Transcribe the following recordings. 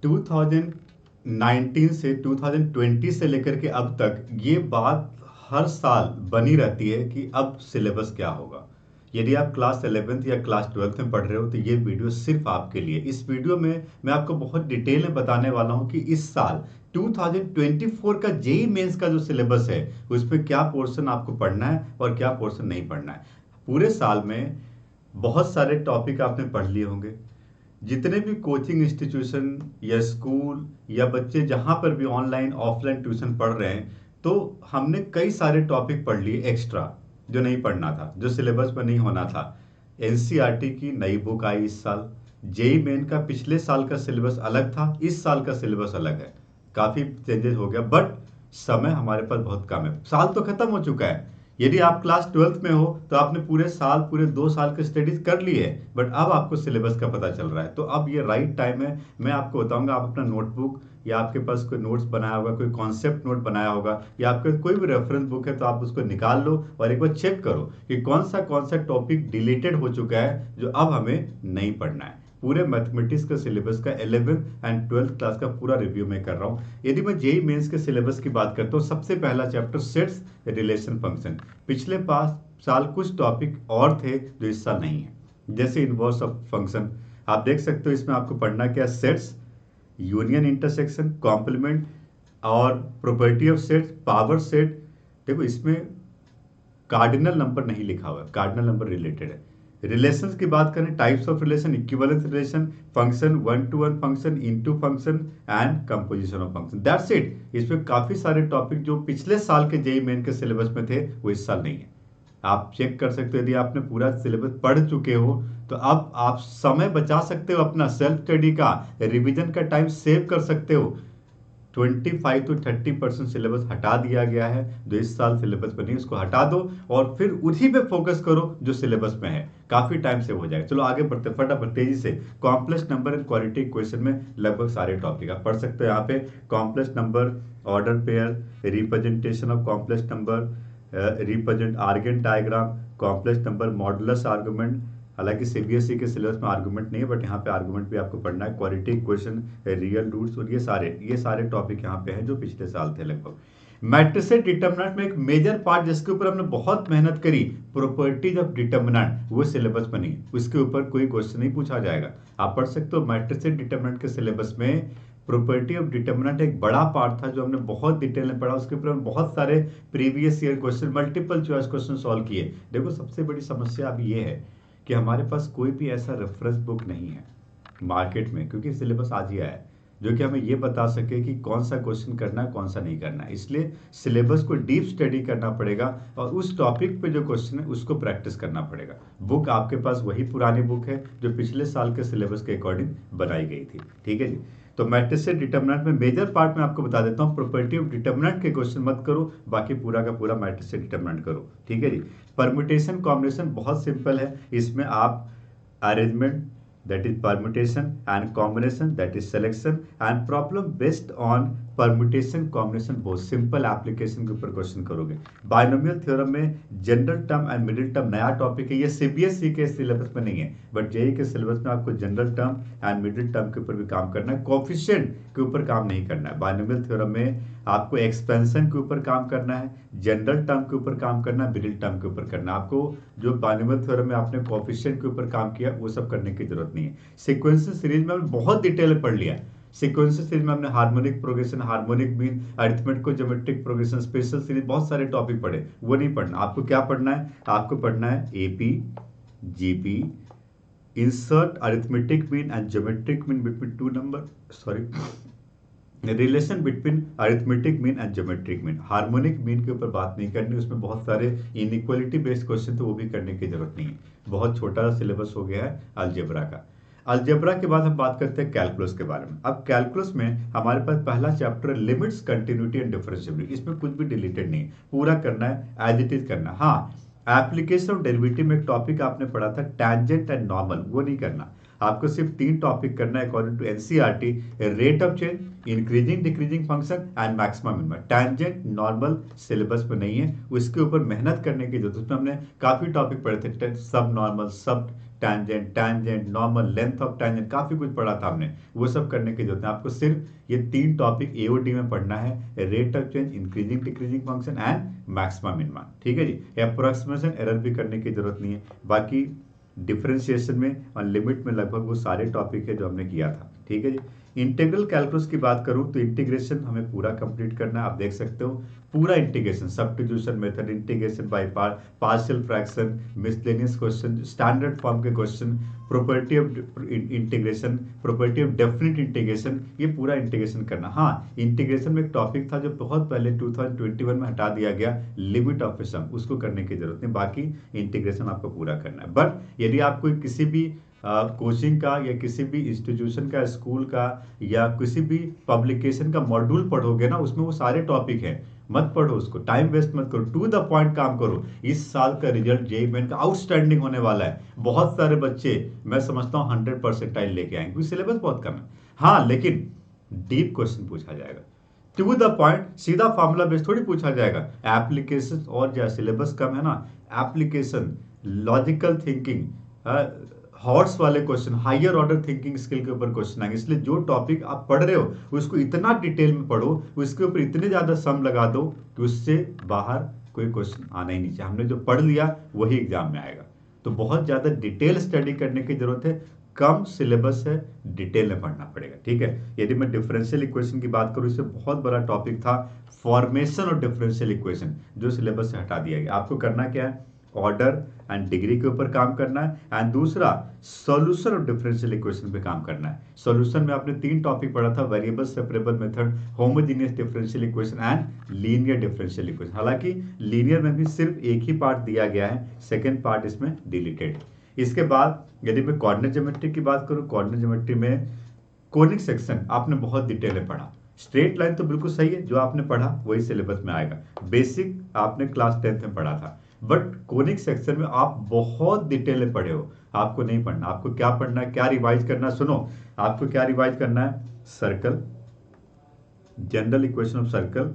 2019 से 2020 से लेकर के अब तक ये बात हर साल बनी रहती है कि अब सिलेबस क्या होगा। यदि आप क्लास 11th या क्लास 12th में पढ़ रहे हो तो ये वीडियो सिर्फ आपके लिए। इस वीडियो में मैं आपको बहुत डिटेल में बताने वाला हूँ कि इस साल 2024 का जेई मेंस का जो सिलेबस है उसमें क्या पोर्शन आपको पढ़ना है और क्या पोर्शन नहीं पढ़ना है। पूरे साल में बहुत सारे टॉपिक आपने पढ़ लिए होंगे। जितने भी कोचिंग इंस्टीट्यूशन या स्कूल या बच्चे जहां पर भी ऑनलाइन ऑफलाइन ट्यूशन पढ़ रहे हैं, तो हमने कई सारे टॉपिक पढ़ लिए एक्स्ट्रा जो नहीं पढ़ना था, जो सिलेबस में नहीं होना था। एनसीईआरटी की नई बुक आई इस साल। जेई मेन का पिछले साल का सिलेबस अलग था, इस साल का सिलेबस अलग है। काफी चेंजेस हो गया, बट समय हमारे पास बहुत कम है। साल तो खत्म हो चुका है। यदि आप क्लास 12th में हो तो आपने पूरे साल, पूरे 2 साल की स्टडीज कर ली है, बट अब आपको सिलेबस का पता चल रहा है। तो अब ये राइट टाइम है। मैं आपको बताऊंगा, आप अपना नोटबुक या आपके पास कोई नोट्स बनाया होगा, कोई कॉन्सेप्ट नोट बनाया होगा, या आपके कोई भी रेफरेंस बुक है तो आप उसको निकाल लो और एक बार चेक करो कि कौन सा टॉपिक डिलीटेड हो चुका है जो अब हमें नहीं पढ़ना है। पूरे मैथमेटिक्स का सिलेबस का 11th एंड 12th क्लास का पूरा रिव्यू मैं कर रहा हूँ। यदि मैं जेई मेंस के सिलेबस की बात करता हूँ, सबसे पहला चैप्टर सेट्स, रिलेशन, फंक्शन। पिछले 5 साल कुछ टॉपिक और थे जो इस साल नहीं है, जैसे इनवर्स ऑफ फंक्शन। आप देख सकते हो इसमें आपको पढ़ना क्या, सेट्स, यूनियन, इंटरसेक्शन, कॉम्प्लीमेंट और property of sets, power set. देखो इसमें कार्डिनल नंबर नहीं लिखा हुआ है, कार्डिनल नंबर रिलेटेड है। रिलेशंस की बात करें, types of relation, equivalence relation, function, one two one function, into function and composition of function, that's it. इसमें काफी सारे टॉपिक जो पिछले साल के जेई मेन के सिलेबस में थे वो इस साल नहीं है। आप चेक कर सकते हो, यदि आपने पूरा सिलेबस पढ़ चुके हो तो अब आप समय बचा सकते हो, अपना सेल्फ स्टडी का, रिवीजन का टाइम सेव कर सकते हो। 25 to 30% सिलेबस हटा दिया गया है जो इस साल सिलेबस में नहीं, उसको हटा दो और फिर उसी पे फोकस करो जो सिलेबस में है। काफी टाइम सेव हो जाएगा। चलो आगे बढ़ते फटाफट तेजी से। Complex number and quality equation में लगभग सारे टॉपिक आप पढ़ सकते हो यहाँ पे। Complex number, order pair, representation of complex number, represent Argand diagram, complex number, modulus argument. हालांकि सीबीएसई के सिलेबस में आर्गुमेंट नहीं है, बट यहाँ पे आर्गुमेंट भी आपको पढ़ना है। क्वालिटी इक्वेशन, रियल रूट्स, और ये सारे टॉपिक यहाँ पे हैं जो पिछले साल थे लगभग। मैट्रिसेस डिटर्मिनेंट में एक मेजर पार्ट जिसके ऊपर हमने बहुत मेहनत करी, प्रॉपर्टीज ऑफ डिटर्मिनेंट, वो सिलेबस में नहीं, उसके ऊपर कोई क्वेश्चन नहीं पूछा जाएगा। आप पढ़ सकते हो मैट्रिसेस डिटर्मिनेंट के सिलेबस में प्रॉपर्टी ऑफ डिटर्मिनेंट एक बड़ा पार्ट था जो हमने बहुत डिटेल में पढ़ा। उसके ऊपर हम बहुत सारे previous year question, multiple choice question solve किए। देखो सबसे बड़ी समस्या अभी ये है कि हमारे पास कोई भी ऐसा रेफरेंस बुक नहीं है मार्केट में, क्योंकि सिलेबस आज ही आया है, जो कि हमें ये बता सके कि कौन सा क्वेश्चन करना है, कौन सा नहीं करना है। इसलिए सिलेबस को डीप स्टडी करना पड़ेगा और उस टॉपिक पे जो क्वेश्चन है उसको प्रैक्टिस करना पड़ेगा। बुक आपके पास वही पुरानी बुक है जो पिछले साल के सिलेबस के अकॉर्डिंग बनाई गई थी। ठीक है जी। तो मैट्रिसेस डिटर्मिनेंट में मेजर पार्ट में आपको बता देता हूँ, प्रॉपर्टी ऑफ डिटर्मिनेंट के क्वेश्चन मत करो, बाकी पूरा का पूरा मैट्रिसेस डिटर्मिनेंट करो। ठीक है जी। परम्यूटेशन कॉम्बिनेशन बहुत सिंपल है। इसमें आप arrangement, that is permutation, and combination, that is selection, and problem based on permutation combination, बहुत सिंपल एप्लीकेशन के ऊपर क्वेश्चन करोगे। बाइनोमियल थ्योरम में general term and middle term नया टॉपिक है, ये सीबीएसई के सिलेबस में नहीं है, बट जेई के सिलेबस में आपको general term and middle term के ऊपर भी काम करना है, कोफिशिएंट के ऊपर काम नहीं करना है। बाइनोमियल थ्योरम में आपको एक्सपेंशन के ऊपर काम करना है, जनरल टर्म के ऊपर काम करना है, मिडिल टर्म के ऊपर करना है। आपको जो बाइनोमियल थ्योरम में आपने कोफिशिएंट के ऊपर काम किया वो सब करने की जरूरत नहीं है। सीक्वेंशियल सीरीज में हमने बहुत डिटेल में पढ़ लिया। सीक्वेंशियल सीरीज में हमने harmonic progression, harmonic mean, arithmetic geometric progression, special series, बहुत सारे टॉपिक पढ़े। वो नहीं पढ़ना। आपको क्या पढ़ना है? आपको पढ़ना है AP, GP, insert arithmetic mean and geometric mean between two number, sorry, relation between arithmetic mean and geometric mean. Harmonic mean के ऊपर बात नहीं करनी, उसमें बहुत सारे इनइक्वालिटी बेस्ड क्वेश्चन तो वो भी करने की जरूरत नहीं है। बहुत छोटा सा सिलेबस हो गया है अलजेब्रा का। अलजेब्रा के बाद हम बात करते हैं कैलकुलस के बारे में। अब कैलकुलस में हमारे पास पहला chapter limits, continuity and differentiability. इसमें कुछ भी डिलीटेड नहीं, पूरा करना है, एज इट इज करना। हाँ, एप्लीकेशन ऑफ डेरिवेटिव में एक टॉपिक आपने पढ़ा था टैंजेंट एंड नॉर्मल, वो नहीं करना। आपको सिर्फ 3 टॉपिक करना है according to NCERT, rate of change, increasing decreasing function and maximum minimum. Tangent normal syllabus में नहीं है, उसके ऊपर मेहनत करने की जरूरत है। उसमें हमने काफी टॉपिक पढ़े थे, सब नॉर्मल, सब tangent, tangent, normal, length of tangent, काफी कुछ पढ़ा था हमने, वो सब करने की जरूरत है आपको। सिर्फ ये 3 टॉपिक एओडी में पढ़ना है, rate of change, increasing decreasing function and maximum minimum, ठीक है जी। अप्रोक्सीमेशन एरर भी करने की जरूरत नहीं है। बाकी डिफरेंशिएशन में और लिमिट में लगभग वो सारे टॉपिक है जो हमने किया था, ठीक है जी। इंटीग्रल कैलकुलस की बात करूं तो इंटीग्रेशन हमें पूरा कंप्लीट करना है। आप देख सकते हो पूरा integration, substitution method, integration by part, partial fraction, miscellaneous question, standard form के question, property of integration, property of definite integration, ये पूरा इंटीग्रेशन करना। हाँ, इंटीग्रेशन में एक टॉपिक था जो बहुत पहले 2021 में हटा दिया गया, लिमिट ऑफ सम, उसको करने की जरूरत नहीं, बाकी इंटीग्रेशन आपको पूरा करना है। बट यदि आपको किसी भी कोचिंग का या किसी भी इंस्टीट्यूशन का, स्कूल का या किसी भी पब्लिकेशन का मॉड्यूल पढ़ोगे ना, उसमें वो सारे टॉपिक हैं, मत पढ़ो उसको, टाइम वेस्ट मत करो, टू द पॉइंट काम करो। इस साल का रिजल्ट जेईई मेन का आउटस्टैंडिंग होने वाला है। बहुत सारे बच्चे, मैं समझता हूँ 100% लेके आएंगे, क्योंकि सिलेबस बहुत कम है। हाँ, लेकिन डीप क्वेश्चन पूछा जाएगा, टू द पॉइंट, सीधा फॉर्मूला बेस्ड थोड़ी पूछा जाएगा। एप्लीकेशन और जो सिलेबस कम है ना, एप्लीकेशन, लॉजिकल थिंकिंग, हॉर्स वाले question, higher order thinking skill के ऊपर क्वेश्चन आएंगे। इसलिए जो टॉपिक आप पढ़ रहे हो उसको इतना डिटेल में पढ़ो, उसके ऊपर इतने ज्यादा सम लगा दो कि उससे बाहर कोई क्वेश्चन आना ही नहीं चाहिए। हमने जो पढ़ लिया वही एग्जाम में आएगा। तो बहुत ज्यादा डिटेल स्टडी करने की जरूरत है, कम सिलेबस है, डिटेल में पढ़ना पड़ेगा, ठीक है। यदि मैं डिफरेंशियल इक्वेशन की बात करूं, इससे बहुत बड़ा टॉपिक था फॉर्मेशन ऑफ डिफरेंशियल इक्वेशन, जो सिलेबस से हटा दिया गया। आपको करना क्या है, ऑर्डर एंड डिग्री के ऊपर काम करना है, एंड दूसरा सॉल्यूशन ऑफ डिफरेंशियल इक्वेशन पे काम करना है। सॉल्यूशन में आपने 3 टॉपिक पढ़ा था, variable separable method, homogeneous differential equation and linear differential equation. हालांकि लीनियर में भी सिर्फ एक ही पार्ट दिया गया है, सेकेंड पार्ट इसमें डिलीटेड। इसके बाद यदि मैं कोऑर्डिनेट ज्योमेट्री की बात करूं, कोऑर्डिनेट ज्योमेट्री में कोनिक सेक्शन आपने बहुत डिटेल में पढ़ा। स्ट्रेट लाइन तो बिल्कुल सही है, जो आपने पढ़ा वही सिलेबस में आएगा, बेसिक आपने क्लास 10th में पढ़ा था। बट कोनिक सेक्शन में आप बहुत डिटेल में पढ़े हो, आपको नहीं पढ़ना। आपको क्या पढ़ना है, क्या रिवाइज करना है, सुनो आपको क्या रिवाइज करना है, circle, general equation of circle,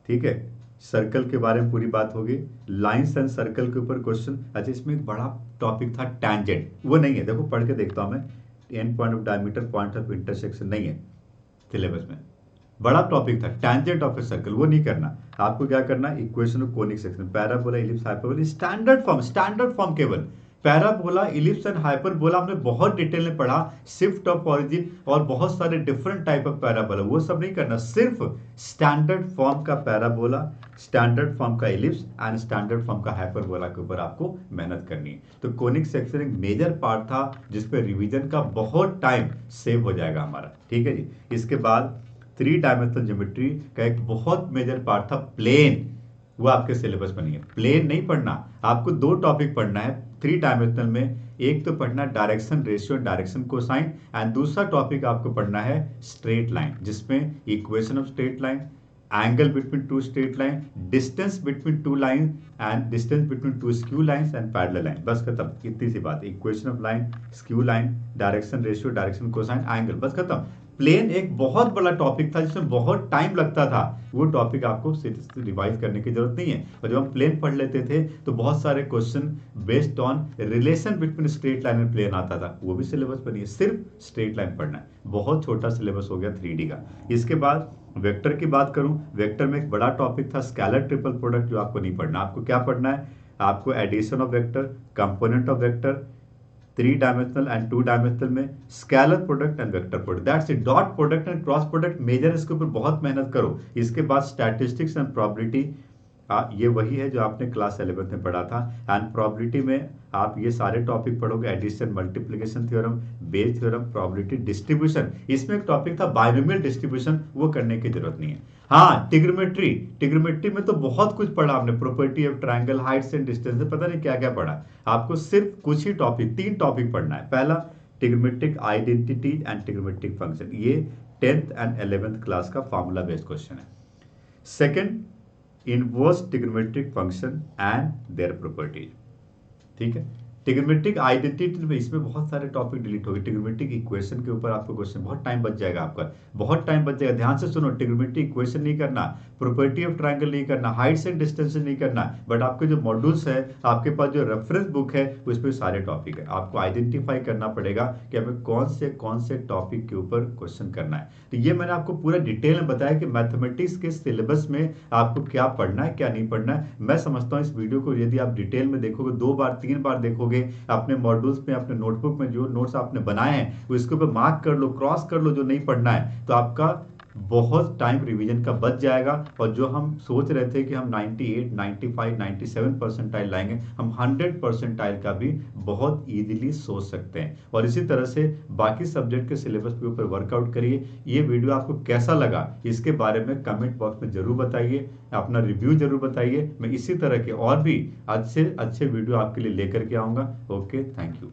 ठीक है, सर्कल के बारे में पूरी बात होगी, लाइंस एंड सर्कल के ऊपर क्वेश्चन। अच्छा, इसमें एक बड़ा टॉपिक था टैंजेंट, वो नहीं है, देखो पढ़ के देखता हूं मैं, and point of diameter, point of intersection नहीं है सिलेबस में। बड़ा टॉपिक था टैंजेंट ऑफ ए सर्कल, वो नहीं करना। आपको क्या करना है, equation of conic section, parabola, ellipse, hyperbola, standard form केवल। पैराबोला, इलिप्स एंड हाइपरबोला हमने बहुत डिटेल में पढ़ा, शिफ्ट ऑफ ऑरिजिन और बहुत सारे डिफरेंट टाइप ऑफ पैराबोला, वो सब नहीं करना। सिर्फ स्टैंडर्ड फॉर्म का पैराबोला, स्टैंडर्ड फॉर्म का इलिप्स एंड स्टैंडर्ड फॉर्म का हाइपरबोला के ऊपर आपको मेहनत करनी है। तो कोनिक सेक्शन एक मेजर पार्ट था जिसपे रिवीजन का बहुत टाइम सेव हो जाएगा हमारा, ठीक है जी। इसके बाद 3 डायमेंशनल ज्योमेट्री का एक बहुत मेजर पार्ट था प्लेन, वो आपके सिलेबस में नहीं है। प्लेन नहीं पढ़ना, आपको 2 टॉपिक पढ़ना है 3 डायमेंशनल में। एक तो पढ़ना direction ratio, direction cosine, and दूसरा टॉपिक आपको पढ़ना है स्ट्रेट लाइन, जिसमें equation of straight line, angle between 2 straight line, distance between 2 line and distance between 2 skew lines and parallel line. बस खत्म, इतनी सी बात, equation of line, skew line, direction ratio, direction cosine, angle, बस खत्म। Plane एक बहुत बड़ा टॉपिक था जिसमें बहुत टाइम लगता था, वो टॉपिक आपको रिवाइज करने की जरूरत नहीं है। और जब हम प्लेन पढ़ लेते थे तो बहुत सारे question based on relation between straight line and plane आता था, वो भी सिलेबस पर नहीं है, सिर्फ स्ट्रेट लाइन पढ़ना है। बहुत छोटा सिलेबस हो गया 3D का। इसके बाद वेक्टर की बात करूं, वेक्टर में एक बड़ा टॉपिक था स्केलर ट्रिपल प्रोडक्ट, जो आपको नहीं पढ़ना। आपको क्या पढ़ना है, आपको addition of vector, component of vector, 3 dimensional and 2 dimensional में scalar product and vector product, that's it. Dot product and cross product major, इसके ऊपर बहुत मेहनत करो। इसके बाद स्टैटिस्टिक्स एंड प्रोबेबिलिटी, ये वही है जो आपने क्लास 11th में पढ़ा था। एंड प्रोबेबिलिटी में आप ये सारे टॉपिक पढ़ोगे, addition, multiplication theorem, Bayes theorem, probability distribution. इसमें एक टॉपिक था बाइनोमियल डिस्ट्रीब्यूशन, वो करने की जरूरत नहीं है। हाँ, टिग्रोमेट्री में तो बहुत कुछ पढ़ा आपने, property of triangle, Heights and distance, पता नहीं क्या क्या पढ़ा। आपको सिर्फ कुछ ही टॉपिक, 3 टॉपिक पढ़ना है। पहला टिग्रोमेट्रिक आइडेंटिटी एंड टिग्रोमेट्रिक फंक्शन, ये 10th एंड 11th क्लास का फॉर्मूला बेस्ड क्वेश्चन है। Second, inverse trigonometric function and their properties, ठीक है। ट्रिग्नोमेट्रिक आइडेंटिटी में इसमें बहुत सारे टॉपिक डिलीट हो गए। ट्रिग्नोमेट्रिक इक्वेशन के ऊपर आपको क्वेश्चन, बहुत टाइम बच जाएगा आपका, बहुत टाइम बच जाएगा। ध्यान से सुनो, ट्रिग्नोमेट्रिक इक्वेशन नहीं करना, प्रॉपर्टी ऑफ ट्रायंगल नहीं करना, हाइट्स एंड डिस्टेंसेस नहीं करना, बट आपके जो मॉड्यूल्स है, आपके पास जो रेफरेंस बुक है, उस पर सारे टॉपिक है। आपको आइडेंटिफाई करना पड़ेगा कि हमें कौन से टॉपिक के ऊपर क्वेश्चन करना है। तो ये मैंने आपको पूरा डिटेल में बताया कि मैथमेटिक्स के सिलेबस में आपको क्या पढ़ना है, क्या नहीं पढ़ना है। मैं समझता हूँ इस वीडियो को यदि आप डिटेल में देखोगे, 2 बार 3 बार देखोगे, अपने मॉड्यूल्स में, अपने नोटबुक में जो नोट्स आपने बनाए हैं उसके ऊपर मार्क कर लो, क्रॉस कर लो जो नहीं पढ़ना है, तो आपका बहुत टाइम रिवीजन का बच जाएगा। और जो हम सोच रहे थे कि हम 98, 95, 97 परसेंटाइल लाएंगे, हम 100 परसेंटाइल का भी बहुत इजीली सोच सकते हैं। और इसी तरह से बाकी सब्जेक्ट के सिलेबस के ऊपर वर्कआउट करिए। ये वीडियो आपको कैसा लगा इसके बारे में कमेंट बॉक्स में जरूर बताइए, अपना रिव्यू जरूर बताइए। मैं इसी तरह के और भी अच्छे वीडियो आपके लिए लेकर के आऊंगा। Okay, thank you.